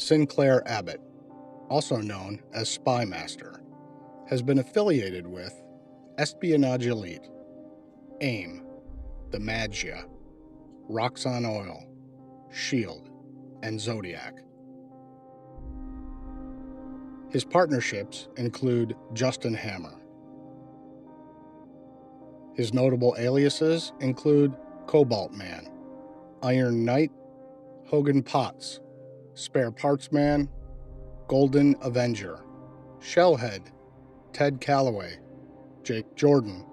Sinclair Abbott, also known as Spymaster, has been affiliated with Espionage Elite, AIM, the Magia, Roxxon Oil, S.H.I.E.L.D, and Zodiac. His partnerships include Justin Hammer. His notable aliases include Cobalt Man, Iron Knight, Hogan Potts, Spare Parts Man, Golden Avenger, Shellhead, Ted Calloway, Jake Jordan,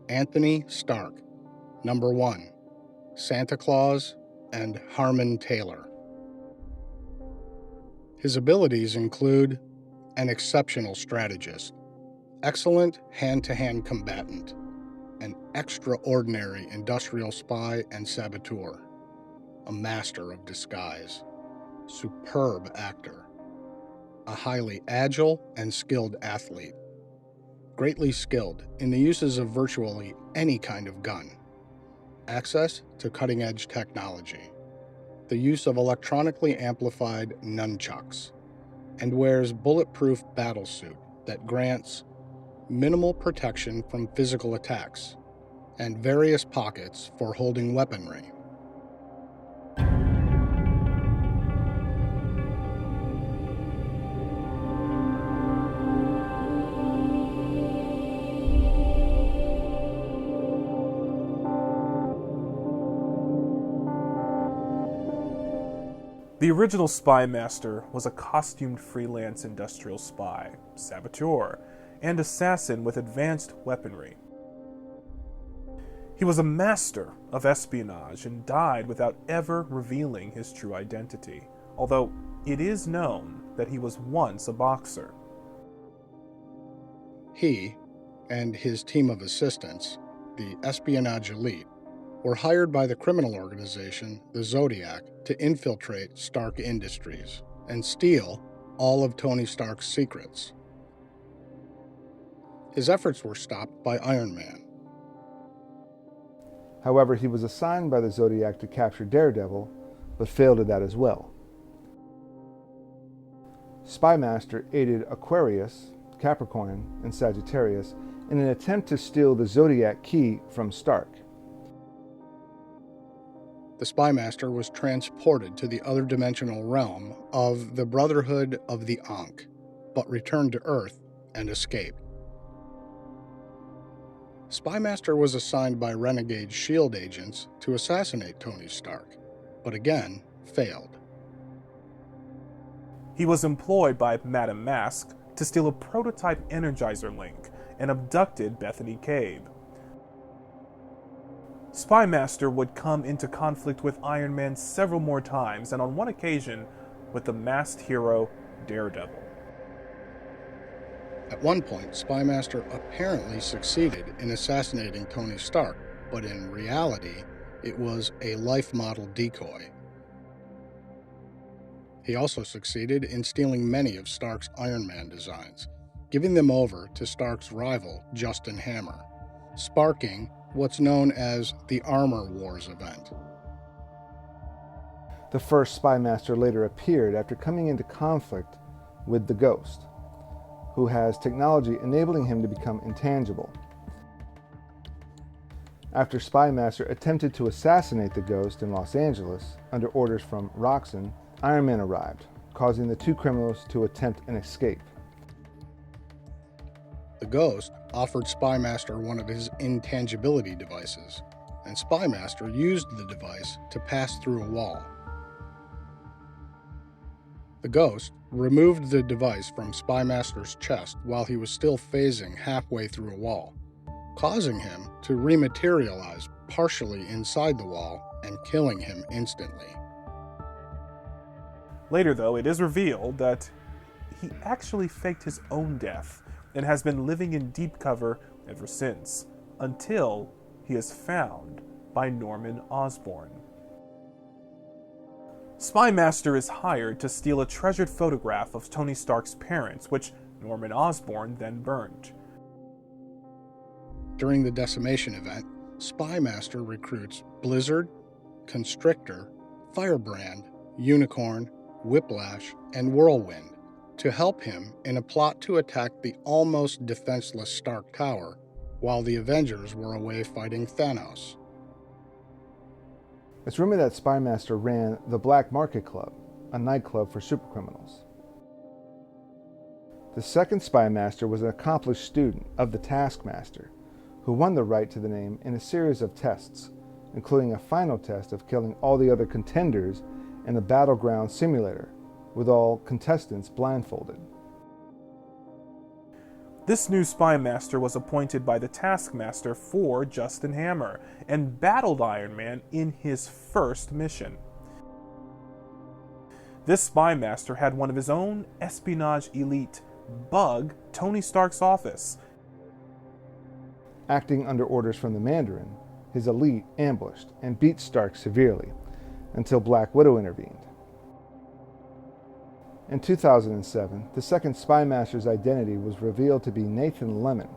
Anthony Stark, Number One, Santa Claus, and Harmon Taylor. His abilities include an exceptional strategist, excellent hand-to-hand combatant, an extraordinary industrial spy and saboteur, a master of disguise, superb actor, a highly agile and skilled athlete, greatly skilled in the uses of virtually any kind of gun, access to cutting-edge technology, the use of electronically amplified nunchucks, and wears bulletproof battlesuit that grants minimal protection from physical attacks and various pockets for holding weaponry. The original Spymaster was a costumed freelance industrial spy, saboteur, and assassin with advanced weaponry. He was a master of espionage and died without ever revealing his true identity, although it is known that he was once a boxer. He and his team of assistants, the Espionage Elite, were hired by the criminal organization, the Zodiac, to infiltrate Stark Industries and steal all of Tony Stark's secrets. His efforts were stopped by Iron Man. However, he was assigned by the Zodiac to capture Daredevil, but failed at that as well. Spymaster aided Aquarius, Capricorn, and Sagittarius in an attempt to steal the Zodiac key from Stark. The Spymaster was transported to the other dimensional realm of the Brotherhood of the Ankh, but returned to Earth and escaped. Spymaster was assigned by renegade S.H.I.E.L.D. agents to assassinate Tony Stark, but again failed. He was employed by Madame Mask to steal a prototype Energizer link and abducted Bethany Cabe. Spymaster would come into conflict with Iron Man several more times, and on one occasion with the masked hero Daredevil. At one point, Spymaster apparently succeeded in assassinating Tony Stark, but in reality, it was a life model decoy. He also succeeded in stealing many of Stark's Iron Man designs, giving them over to Stark's rival, Justin Hammer, sparking what's known as the Armor Wars event. The first Spymaster later appeared after coming into conflict with the Ghost, who has technology enabling him to become intangible. After Spymaster attempted to assassinate the Ghost in Los Angeles under orders from Roxxon, Iron Man arrived, causing the two criminals to attempt an escape. The Ghost offered Spymaster one of his intangibility devices, and Spymaster used the device to pass through a wall. The Ghost removed the device from Spymaster's chest while he was still phasing halfway through a wall, causing him to rematerialize partially inside the wall and killing him instantly. Later, though, it is revealed that he actually faked his own death and has been living in deep cover ever since, until he is found by Norman Osborn. Spymaster is hired to steal a treasured photograph of Tony Stark's parents, which Norman Osborn then burned. During the decimation event, Spymaster recruits Blizzard, Constrictor, Firebrand, Unicorn, Whiplash, and Whirlwind to help him in a plot to attack the almost defenseless Stark Tower while the Avengers were away fighting Thanos. It's rumored that Spymaster ran the Black Market Club, a nightclub for supercriminals. The second Spymaster was an accomplished student of the Taskmaster, who won the right to the name in a series of tests, including a final test of killing all the other contenders in a battleground simulator, with all contestants blindfolded. This new Spymaster was appointed by the Taskmaster for Justin Hammer and battled Iron Man in his first mission. This Spymaster had one of his own espionage elite bug Tony Stark's office. Acting under orders from the Mandarin, his elite ambushed and beat Stark severely until Black Widow intervened. In 2007, the second Spymaster's identity was revealed to be Nathan Lemon.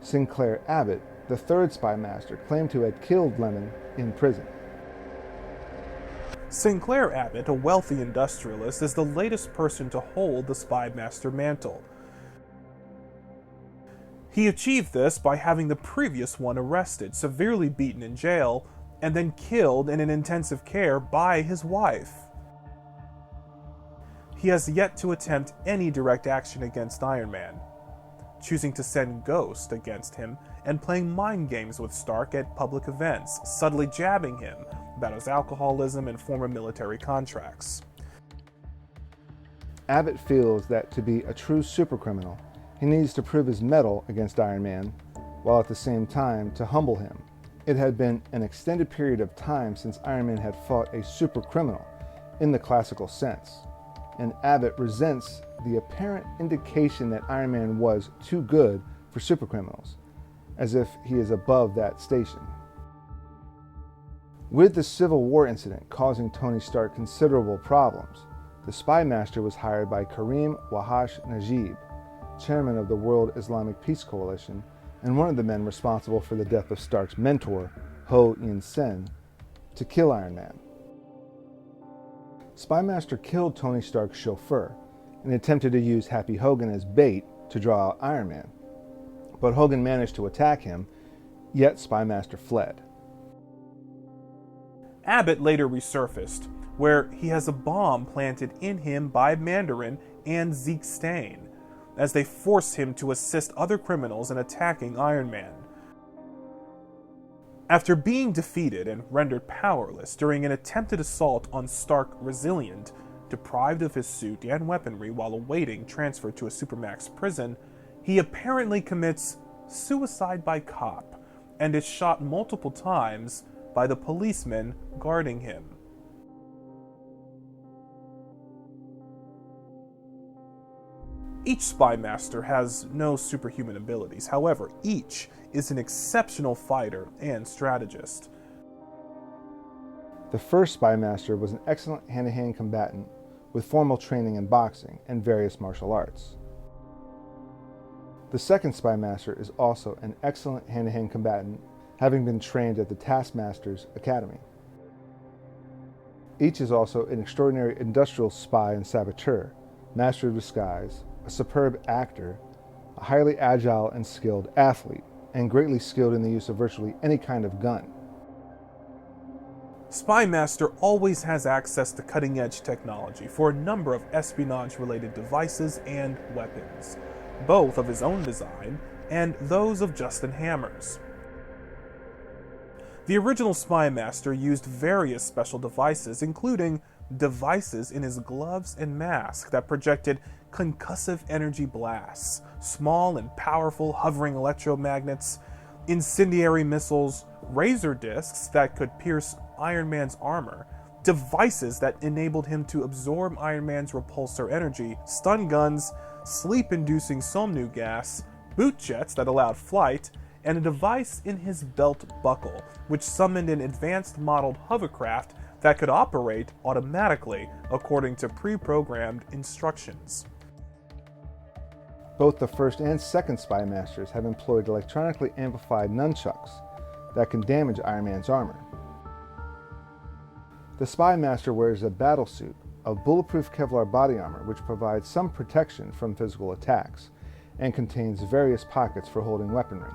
Sinclair Abbott, the third Spymaster, claimed to have killed Lemon in prison. Sinclair Abbott, a wealthy industrialist, is the latest person to hold the Spymaster mantle. He achieved this by having the previous one arrested, severely beaten in jail, and then killed in an intensive care by his wife. He has yet to attempt any direct action against Iron Man, choosing to send Ghost against him and playing mind games with Stark at public events, subtly jabbing him about his alcoholism and former military contracts. Abbott feels that to be a true supercriminal, he needs to prove his mettle against Iron Man, while at the same time to humble him. It had been an extended period of time since Iron Man had fought a supercriminal in the classical sense, and Abbott resents the apparent indication that Iron Man was too good for supercriminals, as if he is above that station. With the Civil War incident causing Tony Stark considerable problems, the Spymaster was hired by Karim Wahash Najib, chairman of the World Islamic Peace Coalition and one of the men responsible for the death of Stark's mentor, Ho Yun-sen, to kill Iron Man. Spymaster killed Tony Stark's chauffeur and attempted to use Happy Hogan as bait to draw out Iron Man, but Hogan managed to attack him, yet Spymaster fled. Abbott later resurfaced, where he has a bomb planted in him by Mandarin and Zeke Stane, as they force him to assist other criminals in attacking Iron Man. After being defeated and rendered powerless during an attempted assault on Stark Resilient, deprived of his suit and weaponry while awaiting transfer to a Supermax prison, he apparently commits suicide by cop and is shot multiple times by the policemen guarding him. Each Spymaster has no superhuman abilities. However, each is an exceptional fighter and strategist. The first Spymaster was an excellent hand-to-hand combatant with formal training in boxing and various martial arts. The second Spymaster is also an excellent hand-to-hand combatant, having been trained at the Taskmaster's Academy. Each is also an extraordinary industrial spy and saboteur, master of disguise, a superb actor, a highly agile and skilled athlete, and greatly skilled in the use of virtually any kind of gun. Spymaster always has access to cutting-edge technology for a number of espionage-related devices and weapons, both of his own design and those of Justin Hammer's. The original Spymaster used various special devices, including devices in his gloves and mask that projected concussive energy blasts, small and powerful hovering electromagnets, incendiary missiles, razor discs that could pierce Iron Man's armor, devices that enabled him to absorb Iron Man's repulsor energy, stun guns, sleep-inducing Somnu gas, boot jets that allowed flight, and a device in his belt buckle, which summoned an advanced modeled hovercraft that could operate automatically according to pre-programmed instructions. Both the first and second Spymasters have employed electronically amplified nunchucks that can damage Iron Man's armor. The Spymaster wears a battlesuit of bulletproof Kevlar body armor which provides some protection from physical attacks and contains various pockets for holding weaponry.